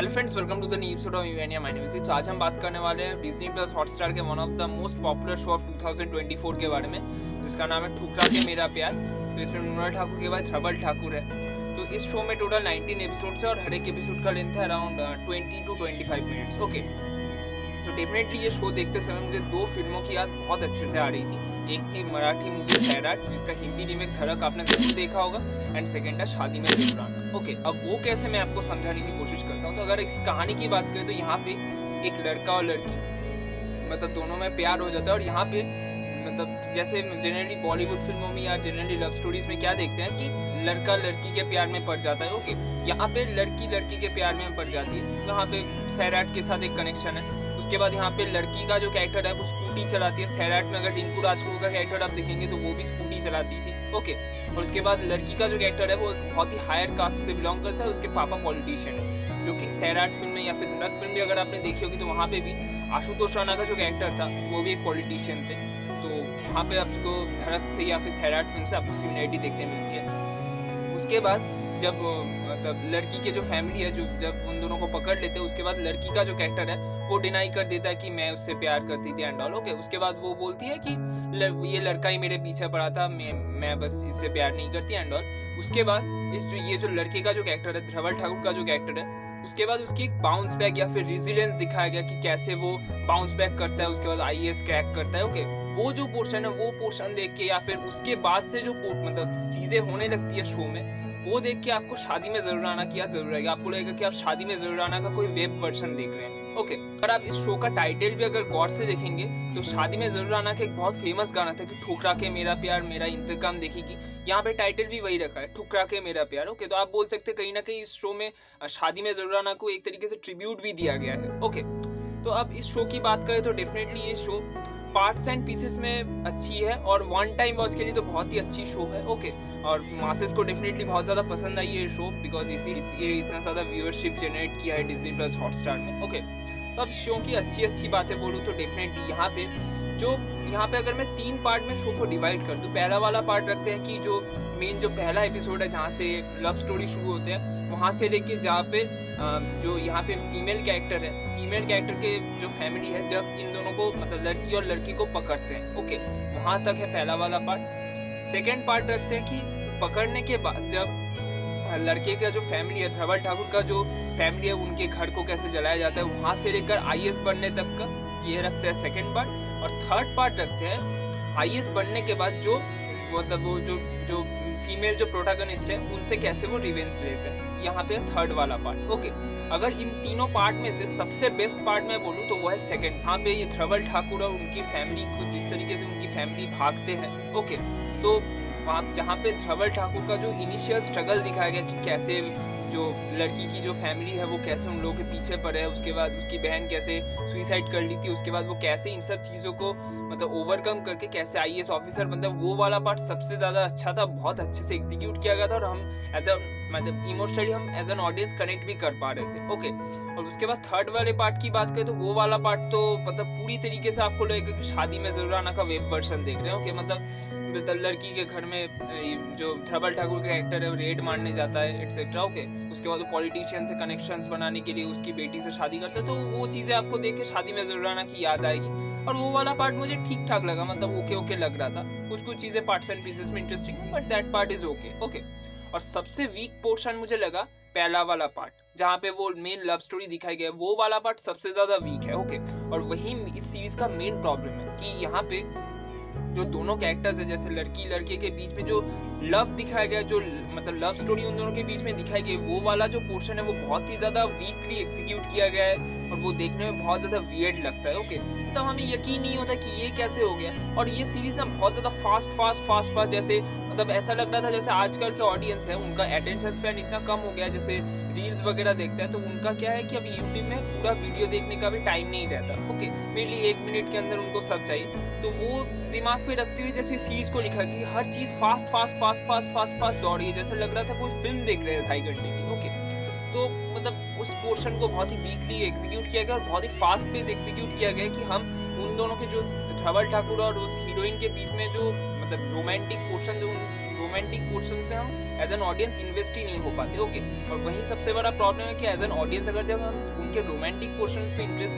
Hello friends, welcome to the new episode of इवेनिया my name is. तो आज हम बात करने वाले हैं डिज्नी प्लस हॉटस्टार के one of the most popular show of 2024 के बारे में, जिसका नाम है ठुकरा के मेरा प्यार। तो इसमें मृणाल ठाकुर के बाद ध्रुवल ठाकुर है। तो इस शो में टोटल 19 एपिसोड्स है और हर एक एपिसोड का लेंथ है अराउंड 20 to 25 मिनट्स। ओके, तो डेफिनेटली ये शो देखते समय मुझे दो फिल्मों की याद बहुत अच्छे से आ रही थी। एक थी मराठी मूवी सैराट, जिसका हिंदी रीमेक धड़क आपने जरूर देखा होगा, एंड सेकंड है शादी में सिमराना। ओके, अब वो कैसे मैं आपको समझाने की कोशिश करता हूँ। तो अगर इस कहानी की बात करें तो यहाँ पे एक लड़का और लड़की मतलब दोनों में प्यार हो जाता है। और यहाँ पे मतलब जैसे जनरली बॉलीवुड फिल्मों में या जनरली लव स्टोरीज में क्या देखते हैं कि लड़का लड़की के प्यार में पड़ जाता है। ओके, यहाँ पे लड़की लड़की के प्यार में पड़ जाती है। यहाँ पे सैराट के साथ एक कनेक्शन है। उसके बाद यहाँ पे लड़की का जो कैरेक्टर है वो स्कूटी चलाती है। सैराट में अगर टिंकू राजपूत का कैरेक्टर आप देखेंगे तो वो भी स्कूटी चलाती थी। ओके, और उसके बाद लड़की का जो कैरेक्टर है वो एक बहुत ही हायर कास्ट से बिलोंग करता है। उसके पापा पॉलिटिशियन है, जो कि सैराट फिल्म में या फिर धड़क फिल्म भी अगर आपने देखी होगी तो वहाँ पे भी आशुतोष राणा का जो कैरेक्टर था वो भी एक पॉलिटिशियन थे। तो वहाँ पे आपको धड़क से या फिर सैराट फिल्म से आपको सिमिलरिटी देखने मिलती है। उसके बाद जब मतलब लड़की के जो फैमिली है जो जब उन दोनों को पकड़ लेते हैं, उसके बाद लड़की का जो कैरेक्टर है वो डिनाई कर देता है कि मैं उससे प्यार करती थी एंड ऑल। ओके, उसके बाद वो बोलती है कि ये लड़का ही मेरे पीछे पड़ा था, मैं बस इससे प्यार नहीं करती एंड ऑल। उसके बाद ये जो लड़के का जो कैरेक्टर है ध्रुवल ठाकुर का जो कैरेक्टर है, उसके बाद उसकी एक बाउंस बैक या फिर रेजिलियंस दिखाया गया कि कैसे वो बाउंस बैक करता है, उसके बाद आईएएस क्रैक करता है। ओके, वो जो पोर्शन है वो पोर्शन देख के या फिर उसके बाद से जो मतलब चीजें होने लगती है शो में, वो देख के आपको शादी में जरूर आना की याद जरूर आएगा। आपको लगेगा कि आप शादी में जरूर आना का कोई वेब वर्जन देख रहे हैं। ओके, पर आप इस शो का टाइटल भी अगर गौर से देखेंगे तो शादी में जरूर आना का एक बहुत फेमस गाना था कि ठुकरा के मेरा प्यार मेरा इंतकाम देखेगी। यहाँ पे टाइटल भी वही रखा है, ठुकरा के मेरा प्यार। ओके, तो आप बोल सकते हैं कहीं ना कहीं इस शो में शादी में जरूर आना को एक तरीके से ट्रिब्यूट भी दिया गया है। ओके, तो अब इस शो की बात करें तो डेफिनेटली ये शो पार्ट्स एंड पीसेस में अच्छी है और वन टाइम वॉच के लिए तो बहुत ही अच्छी शो है। ओके, और मासेस को डेफिनेटली बहुत ज़्यादा पसंद आई ये शो बिकॉज इसी इतना ज़्यादा व्यूअरशिप जनरेट किया है डिज्नी प्लस हॉटस्टार में। ओके, तो अब शो की अच्छी बातें बोलूँ तो डेफिनेटली यहाँ पे अगर मैं 3 पार्ट में शो को डिवाइड कर दूँ, पहला वाला पार्ट रखते हैं कि जो मेन जो पहला एपिसोड है जहाँ से लव स्टोरी शुरू होते हैं, वहाँ से लेके जहाँ पे जो यहाँ पे फीमेल कैरेक्टर है, फीमेल कैरेक्टर के जो फैमिली है जब इन दोनों को मतलब लड़की और लड़की को पकड़ते हैं। ओके, वहाँ तक है पहला वाला पार्ट। सेकेंड पार्ट रखते हैं कि पकड़ने के बाद जब लड़के का जो फैमिली है ध्रुवल ठाकुर का जो फैमिली है उनके घर को कैसे जलाया जाता है, वहाँ से लेकर आईएएस बनने तक का, ये रखते हैं सेकेंड पार्ट। और थर्ड पार्ट रखते हैं आईएएस बनने के बाद जो मतलब वो जो फीमेल जो प्रोटैगनिस्ट है उनसे कैसे वो रिवेंज लेते हैं, यहाँ पे थर्ड वाला पार्ट। ओके, अगर इन तीनों पार्ट में से सबसे बेस्ट पार्ट मैं बोलूँ तो वो है सेकंड। यहाँ पे ये ध्रुवल ठाकुर और उनकी फैमिली को जिस तरीके से उनकी फैमिली भागते हैं। ओके, तो वहाँ जहाँ पे ध्रुवल ठाकुर का जो इनिशियल स्ट्रगल दिखाया गया कि कैसे जो लड़की की जो फैमिली है वो कैसे उन लोगों के पीछे पड़े है, उसके बाद उसकी बहन कैसे सुसाइड कर ली थी, उसके बाद वो कैसे इन सब चीज़ों को मतलब ओवरकम करके कैसे आईएएस ऑफिसर बनता है, वो वाला पार्ट सबसे ज़्यादा अच्छा था। बहुत अच्छे से एग्जीक्यूट किया गया था और हम एज अ मतलब इमोशनली हम एज एन ऑडियंस कनेक्ट भी कर पा रहे थे। ओके, और उसके बाद थर्ड वाले पार्ट की बात करें तो वो वाला पार्ट तो मतलब पूरी तरीके से आपको लगेगा कि शादी में जरूर आना का वेब वर्जन देख रहे हो। ओके, मतलब लड़की के घर में जो ध्रुवल ठाकुर का कैरेक्टर है रेड मारने जाता है एटसेट्रा। ओके, उसके बाद वो पॉलिटिशियन से कनेक्शंस बनाने के लिए उसकी बेटी से शादी करता है, तो वो चीज़ें आपको देख के शादी में जरूर आना की याद आएगी। और वो वाला पार्ट मुझे ठीक ठाक लगा, मतलब ओके लग रहा था। कुछ चीज़ें पार्ट्स एंड पीसेस में इंटरेस्टिंग है but that part is okay. और सबसे वीक पोर्शन मुझे लगा पहला वाला पार्ट, जहाँ पे वो मेन लव स्टोरी दिखाई गया, वो वाला पार्ट सबसे ज्यादा वीक है। ओके, और वही इस सीरीज का मेन प्रॉब्लम है कि यहाँ पे जो दोनों कैरेक्टर्स है जैसे लड़की लड़के के बीच में जो लव दिखाया गया, जो मतलब लव स्टोरी उन दोनों के बीच में दिखाई गई, वो वाला जो पोर्शन है वो बहुत ही ज्यादा वीकली एग्जीक्यूट किया गया है और वो देखने में बहुत ज्यादा वियर्ड लगता है। ओके, मतलब हमें यकीन नहीं होता कि ये कैसे हो गया। और ये सीरीज ना बहुत ज्यादा फास्ट जैसे मतलब ऐसा लग रहा था जैसे आजकल के ऑडियंस है उनका अटेंशन स्पैन इतना कम हो गया है, जैसे रील्स वगैरह देखता है तो उनका क्या है कि अब यूट्यूब में पूरा वीडियो देखने का भी टाइम नहीं रहता। ओके, मेनली 1 मिनट के अंदर उनको सब चाहिए, तो वो दिमाग पे रखते हुए जैसे सीरीज को लिखा कि हर चीज फास्ट दौड़ रही है, जैसा लग रहा था कोई फिल्म देख रहे थे 2.5 घंटे की। ओके, तो मतलब उस पोर्शन को बहुत ही वीकली एग्जीक्यूट किया गया और बहुत ही फास्ट पेस एग्जीक्यूट किया गया कि हम उन दोनों के जो ध्रुवल ठाकुर और उस हीरोइन के बीच में जो मतलब रोमांटिक पोर्शन जो रोमांटिक पोर्शन पे हम एज एन ऑडियंस इन्वेस्ट ही नहीं हो पाते। ओके, और वही सबसे बड़ा प्रॉब्लम है कि एज एन ऑडियंस अगर जब हम उनके रोमांटिक पोर्शन पे इन्वेस्ट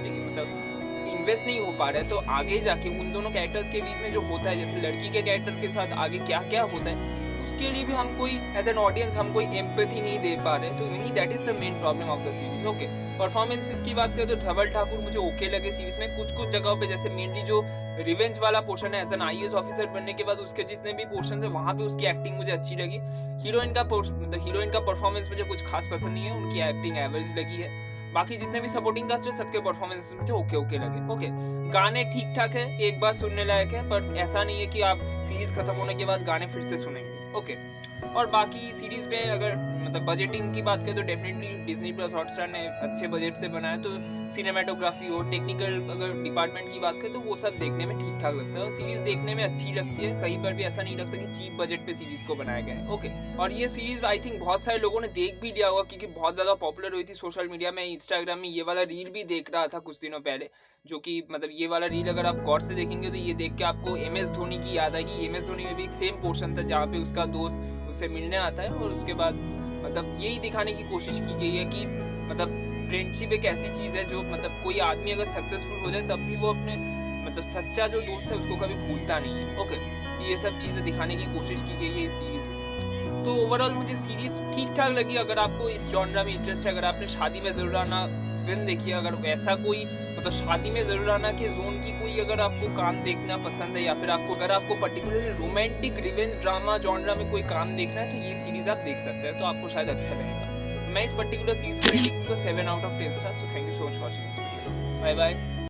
नहीं हो पा रहे तो आगे जाके उन दोनों कैरेक्टर्स के बीच में जो होता है, जैसे लड़की के कैरेक्टर के साथ आगे क्या क्या होता है, उसके लिए भी हम कोई एज एन ऑडियंस हम कोई एम्पैथी नहीं दे पा रहे। तो यही that is the main problem of the series. Okay, performances की बात करें तो धवल ठाकुर मुझे ओके लगे सीरीज में। कुछ जगहों पे जैसे मेनली जो रिवेंज वाला पोर्शन है एज एन आईएएस ऑफिसर बनने के बाद उसके जितने भी पोर्शन है वहां पे उसकी एक्टिंग मुझे अच्छी लगी। हीरोइन का परफॉर्मेंस मुझे कुछ खास पसंद नहीं है, उनकी एक्टिंग एवरेज लगी है। बाकी जितने भी सपोर्टिंग कास्ट है सबके परफॉर्मेंस मुझे ओके लगे। ओके, गाने ठीक ठाक है, एक बार सुनने लायक है, पर ऐसा नहीं है कि आप सीरीज खत्म होने के बाद गाने फिर से सुनेंगे। ओके, और बाकी सीरीज में अगर मतलब बजटिंग की बात करें तो डेफिनेटली डिज्नी प्लस हॉटस्टार ने अच्छे बजट से बनाया, तो सिनेमेटोग्राफी और टेक्निकल अगर डिपार्टमेंट की बात करें तो वो सब देखने में ठीक ठाक लगता है। सीरीज देखने में अच्छी लगती है, कहीं पर भी ऐसा नहीं लगता कि चीप बजट पे सीरीज को बनाया गया है। ओके, और ये सीरीज आई थिंक बहुत सारे लोगों ने देख भी लिया होगा क्योंकि बहुत ज्यादा पॉपुलर हुई थी सोशल मीडिया में। इंस्टाग्राम में ये वाला रील भी देख रहा था कुछ दिनों पहले, जो कि मतलब ये वाला रील अगर आप गौर से देखेंगे तो ये देख के आपको MS धोनी की याद आएगी। MS धोनी में भी एक सेम पोर्शन था जहाँ पे उसका दोस्त उससे मिलने आता है और उसके बाद मतलब यही दिखाने की कोशिश की गई है कि मतलब फ्रेंडशिप एक ऐसी चीज है जो मतलब कोई आदमी अगर सक्सेसफुल हो जाए तब भी वो अपने मतलब सच्चा जो दोस्त है उसको कभी भूलता नहीं है। ओके, ये सब चीजें दिखाने की कोशिश की गई है इस सीरीज में। तो ओवरऑल मुझे सीरीज ठीक ठाक लगी। अगर आपको इस जॉनरा में इंटरेस्ट है, अगर आपने शादी में जरूर आना फिल्म देखी है, अगर ऐसा कोई मतलब शादी में जरूर आना के जोन की कोई अगर आपको काम देखना पसंद है, या फिर अगर आपको particularly romantic revenge drama genre में कोई काम देखना है तो ये सीरीज आप देख सकते हैं, तो आपको शायद अच्छा लगेगा। तो मैं इस पर्टिकुलर सीरीज को रेटिंग को 7 out of 10 star. So thank you so much watching this video. Bye bye.